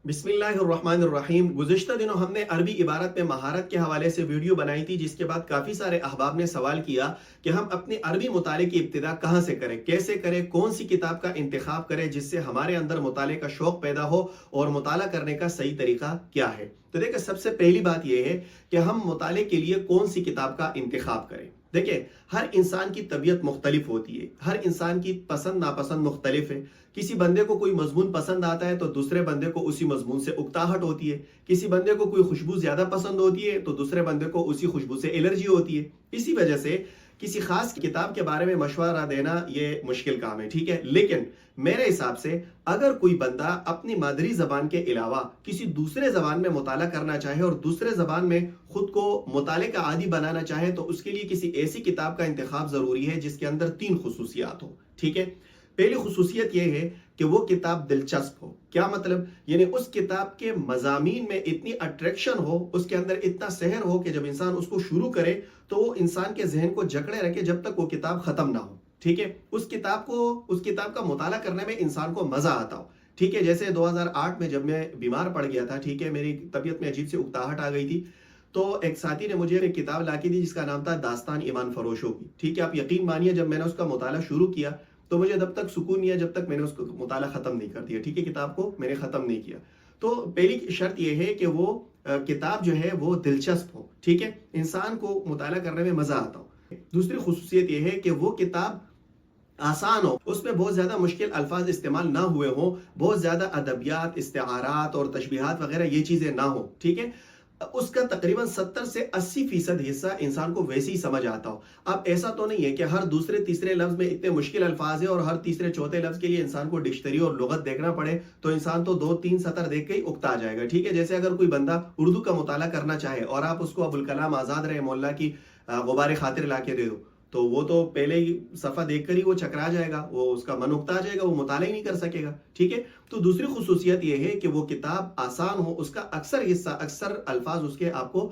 بسم اللہ الرحمن الرحیم۔ گزشتہ دنوں ہم نے عربی عبارت میں مہارت کے حوالے سے ویڈیو بنائی تھی، جس کے بعد کافی سارے احباب نے سوال کیا کہ ہم اپنے عربی مطالعے کی ابتدا کہاں سے کریں، کیسے کریں، کون سی کتاب کا انتخاب کریں جس سے ہمارے اندر مطالعے کا شوق پیدا ہو، اور مطالعہ کرنے کا صحیح طریقہ کیا ہے۔ تو دیکھیں، سب سے پہلی بات یہ ہے کہ ہم مطالعے کے لیے کون سی کتاب کا انتخاب کریں۔ دیکھیں، ہر انسان کی طبیعت مختلف ہوتی ہے، ہر انسان کی پسند ناپسند مختلف ہے۔ کسی بندے کو کوئی مضمون پسند آتا ہے تو دوسرے بندے کو اسی مضمون سے اکتاہٹ ہوتی ہے، کسی بندے کو کوئی خوشبو زیادہ پسند ہوتی ہے تو دوسرے بندے کو اسی خوشبو سے الرجی ہوتی ہے۔ اسی وجہ سے کسی خاص کتاب کے بارے میں مشورہ دینا یہ مشکل کام ہے، ٹھیک ہے۔ لیکن میرے حساب سے اگر کوئی بندہ اپنی مادری زبان کے علاوہ کسی دوسرے زبان میں مطالعہ کرنا چاہے اور دوسرے زبان میں خود کو مطالعے کا عادی بنانا چاہے تو اس کے لیے کسی ایسی کتاب کا انتخاب ضروری ہے جس کے اندر 3 خصوصیات ہوں، ٹھیک ہے۔ پہلی خصوصیت یہ ہے کہ وہ کتاب دلچسپ ہو۔ کیا مطلب؟ یعنی اس کتاب کے مضامین میں اتنی اٹریکشن ہو، اس کے اندر اتنا سحر ہو کہ جب انسان اس کو شروع کرے تو وہ انسان کے ذہن کو جکڑے رکھے جب تک وہ کتاب ختم نہ ہو، ٹھیک ہے۔ اس کتاب کا مطالعہ کرنے میں انسان کو مزہ آتا ہو، ٹھیک ہے۔ جیسے 2008 میں جب میں بیمار پڑ گیا تھا، ٹھیک ہے، میری طبیعت میں عجیب سی اکتاہٹ آ گئی تھی، تو ایک ساتھی نے مجھے ایک کتاب لا کے دی جس کا نام تھا داستان ایمان فروشوں کی، ٹھیک ہے۔ آپ یقین مانیے، جب میں نے اس کا مطالعہ شروع کیا تو مجھے تب تک سکون نہیں ہے جب تک میں نے اس کو مطالعہ ختم نہیں کر دیا، ٹھیک ہے۔ کتاب کو میں نے ختم نہیں کیا۔ تو پہلی شرط یہ ہے کہ وہ کتاب جو ہے وہ دلچسپ ہو، ٹھیک ہے، انسان کو مطالعہ کرنے میں مزہ آتا ہو۔ دوسری خصوصیت یہ ہے کہ وہ کتاب آسان ہو، اس میں بہت زیادہ مشکل الفاظ استعمال نہ ہوئے ہوں، بہت زیادہ ادبیات، استعارات اور تشبیہات وغیرہ یہ چیزیں نہ ہوں، ٹھیک ہے۔ اس کا تقریباً 70 سے 80% حصہ انسان کو ویسے ہی سمجھ آتا ہو۔ اب ایسا تو نہیں ہے کہ ہر دوسرے تیسرے لفظ میں اتنے مشکل الفاظ ہیں اور ہر تیسرے چوتھے لفظ کے لیے انسان کو ڈکشنری اور لغت دیکھنا پڑے، تو انسان تو 2-3 سطر دیکھ کے ہی اکتا جائے گا، ٹھیک ہے۔ جیسے اگر کوئی بندہ اردو کا مطالعہ کرنا چاہے اور آپ اس کو ابوالکلام آزاد رحمہ اللہ کی غبار خاطر لا کے دے دو، تو وہ تو پہلے ہی صفحہ دیکھ کر ہی وہ چکرا جائے گا، وہ اس کا من اکتا جائے گا، وہ مطالعہ ہی نہیں کر سکے گا، ٹھیک ہے۔ تو دوسری خصوصیت یہ ہے کہ وہ کتاب آسان ہو، اس کا اکثر حصہ، اکثر الفاظ اس کے آپ کو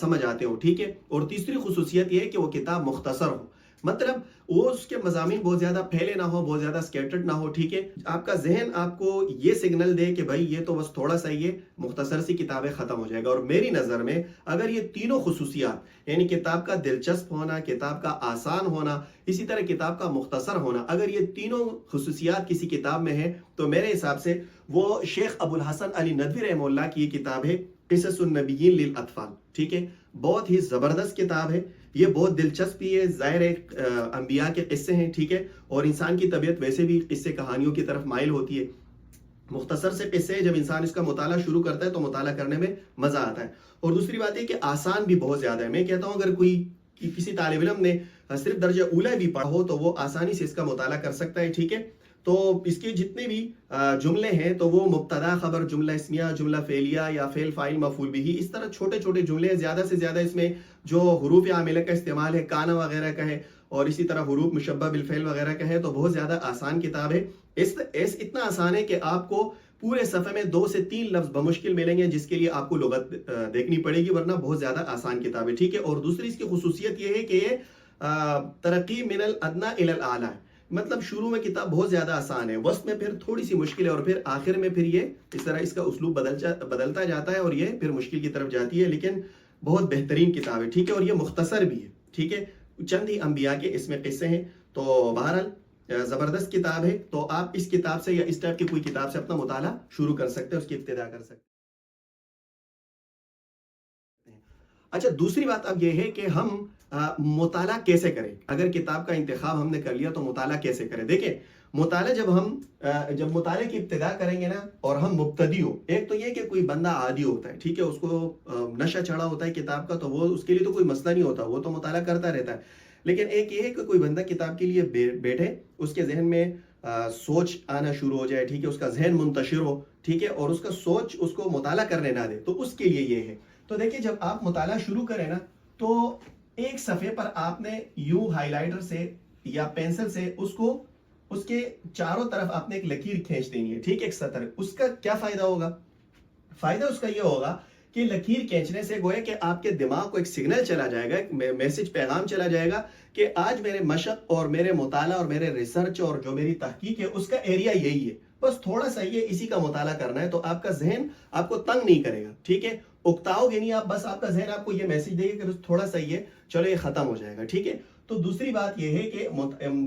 سمجھ آتے ہو، ٹھیک ہے۔ اور تیسری خصوصیت یہ ہے کہ وہ کتاب مختصر ہو، مطلب وہ اس کے مضامین بہت زیادہ پھیلے نہ ہو، بہت زیادہ سکیٹرڈ نہ ہو، ٹھیک ہے۔ آپ کا ذہن آپ کو یہ سگنل دے کہ بھائی یہ تو بس تھوڑا سا یہ مختصر سی کتابیں ختم ہو جائے گا۔ اور میری نظر میں اگر یہ تینوں خصوصیات، یعنی کتاب کا دلچسپ ہونا، کتاب کا آسان ہونا، اسی طرح کتاب کا مختصر ہونا، اگر یہ تینوں خصوصیات کسی کتاب میں ہے تو میرے حساب سے وہ شیخ ابو الحسن علی ندوی رحمہ اللہ کی یہ کتاب ہے قصص النبیین للاطفال، ٹھیک ہے۔ بہت ہی زبردست کتاب ہے، یہ بہت دلچسپ بھی ہے، ظاہر ہے انبیاء کے قصے ہیں، ٹھیک ہے، اور انسان کی طبیعت ویسے بھی قصے کہانیوں کی طرف مائل ہوتی ہے۔ مختصر سے قصے، جب انسان اس کا مطالعہ شروع کرتا ہے تو مطالعہ کرنے میں مزہ آتا ہے۔ اور دوسری بات ہے کہ آسان بھی بہت زیادہ ہے۔ میں کہتا ہوں اگر کسی طالب علم نے صرف درجہ اولی بھی پڑھا ہو تو وہ آسانی سے اس کا مطالعہ کر سکتا ہے، ٹھیک ہے۔ تو اس کے جتنے بھی جملے ہیں تو وہ مبتدا خبر، جملہ اسمیہ، جملہ فعلیہ یا فعل فاعل مفعول بھی، اس طرح چھوٹے چھوٹے جملے ہیں، زیادہ سے زیادہ اس میں جو حروف عاملہ کا استعمال ہے کانا وغیرہ کا ہے، اور اسی طرح حروف مشبہ بالفعل وغیرہ کا ہے، تو بہت زیادہ آسان کتاب ہے۔ اتنا آسان ہے کہ آپ کو پورے صفحے میں 2 سے 3 لفظ بمشکل ملیں گے جس کے لیے آپ کو لغت دیکھنی پڑے گی، ورنہ بہت زیادہ آسان کتاب ہے، ٹھیک ہے۔ اور دوسری اس کی خصوصیت یہ ہے کہ یہ ترقی من الادنی الی الاعلی ہے، مطلب شروع میں کتاب بہت زیادہ آسان ہے، وسط میں پھر تھوڑی سی مشکل ہے، اور پھر آخر میں پھر یہ اس طرح اس کا اسلوب بدلتا جاتا ہے اور یہ پھر مشکل کی طرف جاتی ہے، لیکن بہت بہترین کتاب ہے، ٹھیک ہے۔ اور یہ مختصر بھی ہے، ٹھیک ہے، چند ہی انبیاء کے اس میں قصے ہیں، تو بہرحال زبردست کتاب ہے۔ تو آپ اس کتاب سے یا اس ٹائپ کی کوئی کتاب سے اپنا مطالعہ شروع کر سکتے ہیں، اس کی ابتدا کر سکتے ہیں۔ اچھا، دوسری بات اب یہ ہے کہ ہم مطالعہ کیسے کریں۔ اگر کتاب کا انتخاب ہم نے کر لیا تو مطالعہ کیسے کریں۔ دیکھیں، مطالعہ جب مطالعے کی ابتدا کریں گے نا اور ہم مبتدی ہو، ایک تو یہ کہ کوئی بندہ عادی ہوتا ہے، ٹھیک ہے، اس کو نشہ چڑھا ہوتا ہے کتاب کا، تو وہ اس کے لیے تو کوئی مسئلہ نہیں ہوتا، وہ تو مطالعہ کرتا رہتا ہے۔ لیکن ایک یہ ہے کہ کوئی بندہ کتاب کے لیے بیٹھے، اس کے ذہن میں سوچ آنا شروع ہو جائے، ٹھیک ہے، اس کا ذہن منتشر ہو، ٹھیک ہے، اور اس کا سوچ اس کو مطالعہ کرنے نہ دے، تو اس کے لیے یہ ہے۔ تو دیکھیں، جب آپ مطالعہ شروع کریں نا تو ایک صفحے پر آپ نے یوں ہائی لائٹر سے یا پینسل سے اس کے چاروں طرف آپ نے ایک لکیر کھینچ دینی ہے، ٹھیک ہے، ایک سطر۔ اس کا کیا فائدہ ہوگا؟ فائدہ اس کا یہ ہوگا کہ لکیر کھینچنے سے گویا کہ آپ کے دماغ کو ایک سگنل چلا جائے گا، ایک میسج پیغام چلا جائے گا کہ آج میرے مشق اور میرے مطالعہ اور میرے ریسرچ اور جو میری تحقیق ہے اس کا ایریا یہی ہے، بس تھوڑا سا یہ اسی کا مطالعہ کرنا ہے، تو آپ کا ذہن آپ کو تنگ نہیں کرے گا، ٹھیک ہے، اکتاؤ گے نہیں آپ، بس آپ کا ذہن آپ کو یہ میسج دے گا کہ تھوڑا سا یہ چلو یہ ختم ہو جائے گا، ٹھیک ہے۔ تو دوسری بات یہ ہے کہ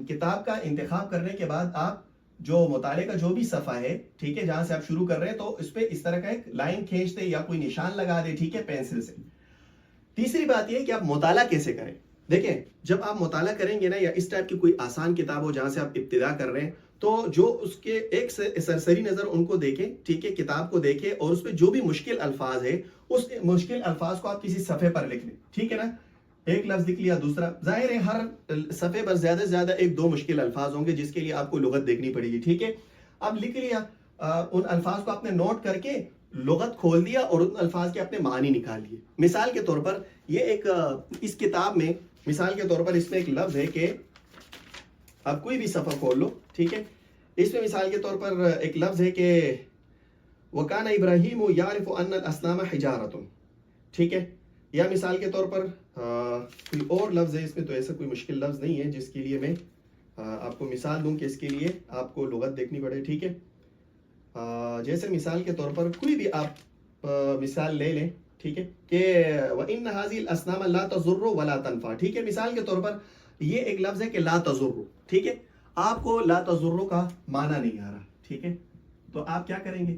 کتاب کا انتخاب کرنے کے بعد آپ جو مطالعے کا جو بھی صفحہ ہے، ٹھیک ہے، جہاں سے آپ شروع کر رہے ہیں تو اس پہ اس طرح کا ایک لائن کھینچ دے یا کوئی نشان لگا دے، ٹھیک ہے، پینسل سے۔ تیسری بات یہ ہے کہ آپ مطالعہ کیسے کریں۔ دیکھیں جب آپ مطالعہ کریں گے نا، یا اس ٹائپ کی کوئی آسان کتاب ہو جہاں سے آپ ابتدا کر رہے ہیں، تو جو اس کے ایک سرسری نظر ان کو دیکھیں، ٹھیک ہے، کتاب کو دیکھیں، اور اس پہ جو بھی مشکل الفاظ ہے اس مشکل الفاظ کو آپ کسی صفحے پر لکھ لیں، ٹھیک ہے نا، ایک لفظ لکھ لیا، دوسرا، ظاہر ہے ہر صفحے پر زیادہ سے زیادہ ایک دو مشکل الفاظ ہوں گے جس کے لیے آپ کو لغت دیکھنی پڑے گی، ٹھیک ہے۔ اب لکھ لیا، ان الفاظ کو آپ نے نوٹ کر کے لغت کھول دیا اور ان الفاظ کے اپنے معنی نکال لیے۔ مثال کے طور پر یہ ایک اس کتاب میں مثال کے طور پر اس میں ایک لفظ ہے کہ آپ کوئی بھی صفحہ کھول لو، ٹھیک ہے، اس میں مثال کے طور پر ایک لفظ ہے کہ وَكَانَ إِبْرَاهِيمُ يَعْرِفُ أَنَّ الْأَصْنَامَ حِجَارَةٌ، ٹھیک ہے، یا مثال کے طور پر کوئی اور لفظ ہے، اس میں تو ایسا کوئی مشکل لفظ نہیں ہے جس کے لیے میں آپ کو مثال دوں کہ اس کے لیے آپ کو لغت دیکھنی پڑے، ٹھیک ہے۔ جیسے مثال کے طور پر کوئی بھی آپ مثال لے لیں، ٹھیک ہے، کہ وَإِنَّ هَذِهِ الْأَصْنَامَ لَا تَضُرُّ وَلَا تَنْفَعُ، ٹھیک ہے، مثال کے طور پر یہ ایک لفظ ہے کہ لا تضر، ٹھیک ہے، آپ کو لا تضر کا معنی نہیں آ رہا، ٹھیک ہے، تو آپ کیا کریں گے،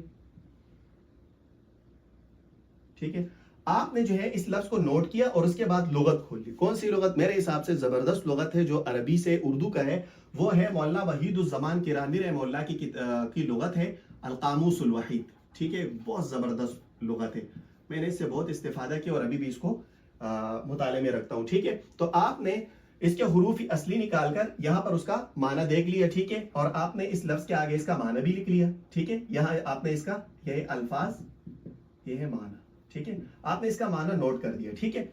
ٹھیک ہے، آپ نے جو ہے اس لفظ کو نوٹ کیا اور اس کے بعد لغت کھول لی۔ کون سی لغت؟ میرے حساب سے زبردست لغت ہے جو عربی سے اردو کا ہے، وہ ہے مولانا وحید الزمان کرانی رحمہ اللہ کی لغت ہے القاموس الوحید، ٹھیک ہے، بہت زبردست لغت ہے، میں نے اس سے بہت استفادہ کیا اور ابھی بھی اس کو مطالعے میں رکھتا ہوں، ٹھیک ہے۔ تو آپ نے اس کے حروف اصلی نکال کر یہاں پر اس کا معنی دیکھ لیا، ٹھیک ہے، اور آپ نے اس لفظ کے آگے اس کا معنی بھی لکھ لیا، ٹھیک ہے، یہاں آپ نے اس کا یہ الفاظ، یہ ہے معنی، ٹھیک ہے، آپ نے اس کا معنی نوٹ کر دیا، ٹھیک ہے۔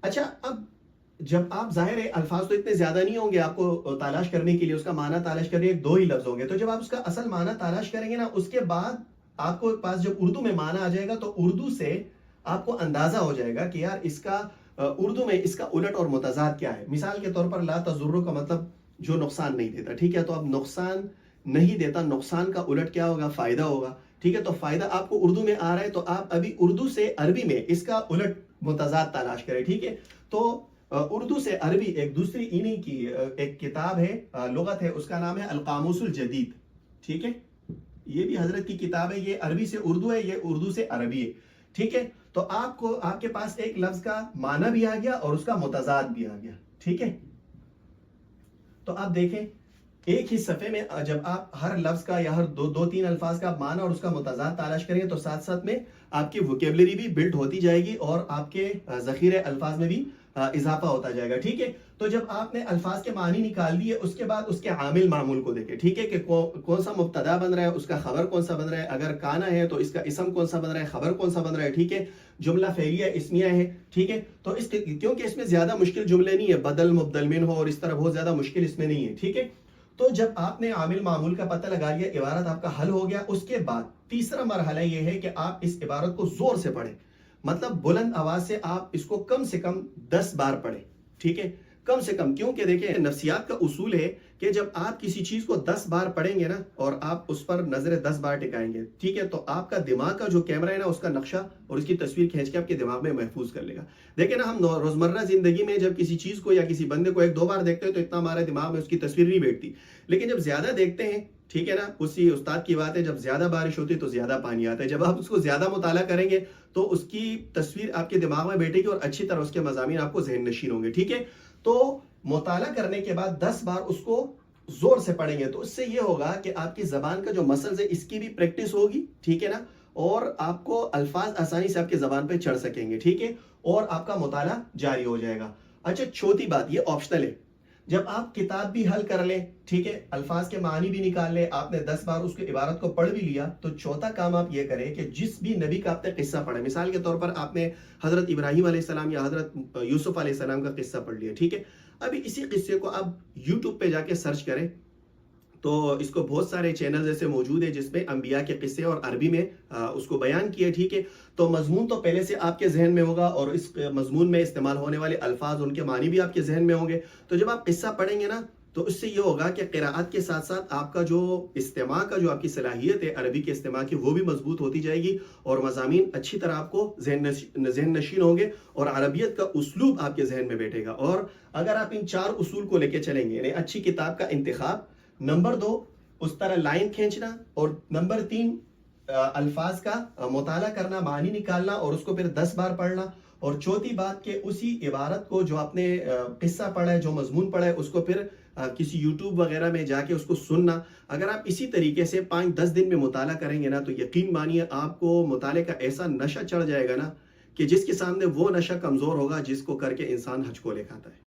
اچھا، اب جب آپ ظاہر ہے الفاظ تو اتنے زیادہ نہیں ہوں گے آپ کو تلاش کرنے کے لیے، اس کا معنی تلاش کرنے ایک دو ہی لفظ ہوں گے، تو جب آپ اس کا اصل معنی تلاش کریں گے نا، اس کے بعد آپ کو پاس جب اردو میں معنی آ جائے گا تو اردو سے آپ کو اندازہ ہو جائے گا کہ یار اس کا اردو میں اس کا الٹ اور متضاد کیا ہے۔ مثال کے طور پر لا تضر کا مطلب جو نقصان نہیں دیتا، ٹھیک ہے، تو اب نقصان نہیں دیتا، نقصان کا الٹ کیا ہوگا؟ فائدہ ہوگا، ٹھیک ہے، تو فائدہ آپ کو اردو میں آ رہا ہے تو آپ ابھی اردو سے عربی میں اس کا الٹ متضاد تلاش کریں، ٹھیک ہے۔ تو اردو سے عربی ایک دوسری انہی کی ایک کتاب ہے، لغت ہے، اس کا نام ہے القاموس الجدید، ٹھیک ہے، یہ بھی حضرت کی کتاب ہے، یہ عربی سے اردو ہے، یہ اردو سے عربی ہے، ٹھیک ہے۔ تو آپ کے پاس ایک لفظ کا معنی بھی آ گیا اور اس کا متضاد بھی آ گیا، ٹھیک ہے۔ تو آپ دیکھیں ایک ہی صفحے میں جب آپ ہر لفظ کا یا ہر دو تین الفاظ کا معنی اور اس کا متضاد تلاش کریں گے تو ساتھ ساتھ میں آپ کی ووکیبلری بھی بلڈ ہوتی جائے گی اور آپ کے ذخیرے الفاظ میں بھی اضافہ ہوتا جائے گا، ٹھیک ہے۔ تو جب آپ نے الفاظ کے معنی نکال دیے، اس کے بعد اس کے عامل معمول کو دیکھیں، ٹھیک ہے، کہ کون سا مبتدا بن رہا ہے، اس کا خبر کون سا بن رہا ہے، اگر کانا ہے تو اس کا اسم کون سا بن رہا ہے، خبر کون سا بن رہا ہے، ٹھیک ہے، جملہ فعلیہ اسمیہ ہے، ٹھیک ہے۔ تو اس کے کیونکہ اس میں زیادہ مشکل جملے نہیں ہے، بدل مبدل من ہو اور اس طرح بہت زیادہ مشکل اس میں نہیں ہے، ٹھیک ہے۔ تو جب آپ نے عامل معمول کا پتہ لگا لیا، عبارت آپ کا حل ہو گیا، اس کے بعد تیسرا مرحلہ یہ ہے کہ آپ اس عبارت کو زور سے پڑھیں، مطلب بلند آواز سے آپ اس کو کم سے کم 10 بار پڑھیں، ٹھیک ہے، کم سے کم، کیونکہ دیکھیں نفسیات کا اصول ہے کہ جب آپ کسی چیز کو 10 بار پڑھیں گے نا اور آپ اس پر نظر 10 بار ٹکائیں گے، ٹھیک ہے، تو آپ کا دماغ کا جو کیمرہ ہے نا اس کا نقشہ اور اس کی تصویر کھینچ کے آپ کے دماغ میں محفوظ کر لے گا۔ دیکھیں نا، ہم روزمرہ زندگی میں جب کسی چیز کو یا کسی بندے کو ایک دو بار دیکھتے ہیں تو اتنا ہمارے دماغ میں اس کی تصویر نہیں بیٹھتی، لیکن جب زیادہ دیکھتے ہیں، ٹھیک ہے نا، اسی استاد کی بات ہے، جب زیادہ بارش ہوتی ہے تو زیادہ پانی آتا ہے، جب آپ اس کو زیادہ مطالعہ کریں گے تو اس کی تصویر آپ کے دماغ میں بیٹھے گی اور اچھی طرح اس کے مضامین آپ کو ذہن نشین ہوں گے، ٹھیک ہے۔ تو مطالعہ کرنے کے بعد 10 بار اس کو زور سے پڑھیں گے تو اس سے یہ ہوگا کہ آپ کی زبان کا جو مسلز ہے اس کی بھی پریکٹس ہوگی، ٹھیک ہے نا، اور آپ کو الفاظ آسانی سے آپ کی زبان پہ چڑھ سکیں گے، ٹھیک ہے، اور آپ کا مطالعہ جاری ہو جائے گا۔ اچھا، چوتھی بات، یہ آپشنل ہے، جب آپ کتاب بھی حل کر لیں، ٹھیک ہے، الفاظ کے معنی بھی نکال لیں، آپ نے 10 بار اس کی عبارت کو پڑھ بھی لیا، تو چوتھا کام آپ یہ کریں کہ جس بھی نبی کا آپ نے قصہ پڑھا، مثال کے طور پر آپ نے حضرت ابراہیم علیہ السلام یا حضرت یوسف علیہ السلام کا قصہ پڑھ لیا، ٹھیک ہے، ابھی اسی قصے کو آپ یوٹیوب پہ جا کے سرچ کریں تو اس کو بہت سارے چینلز ایسے موجود ہیں جس میں انبیاء کے قصے اور عربی میں اس کو بیان کیے، ٹھیک ہے؟ تو مضمون تو پہلے سے آپ کے ذہن میں ہوگا، اور اس مضمون میں استعمال ہونے والے الفاظ، ان کے معنی بھی آپ کے ذہن میں ہوں گے۔ تو جب آپ قصہ پڑھیں گے نا، تو اس سے یہ ہوگا کہ قراءت کے ساتھ ساتھ آپ کا جو استماع کا جو آپ کی صلاحیت ہے عربی کے استماع کی، وہ بھی مضبوط ہوتی جائے گی، اور مضامین اچھی طرح آپ کو ذہن نشین ہوں گے، اور عربیت کا اسلوب آپ کے ذہن میں بیٹھے گا۔ اور اگر آپ ان 4 اصول کو لے کے چلیں گے، یعنی اچھی کتاب کا انتخاب، نمبر 2 اس طرح لائن کھینچنا، اور نمبر 3 الفاظ کا مطالعہ کرنا، معنی نکالنا، اور اس کو پھر 10 بار پڑھنا، اور چوتھی بات کہ اسی عبارت کو جو آپ نے قصہ پڑھا ہے، جو مضمون پڑھا ہے، اس کو پھر کسی یوٹیوب وغیرہ میں جا کے اس کو سننا۔ اگر آپ اسی طریقے سے 5-10 دن میں مطالعہ کریں گے نا، تو یقین مانیے آپ کو مطالعے کا ایسا نشہ چڑھ جائے گا نا، کہ جس کے سامنے وہ نشہ کمزور ہوگا جس کو کر کے انسان حج کو لے کھاتا ہے۔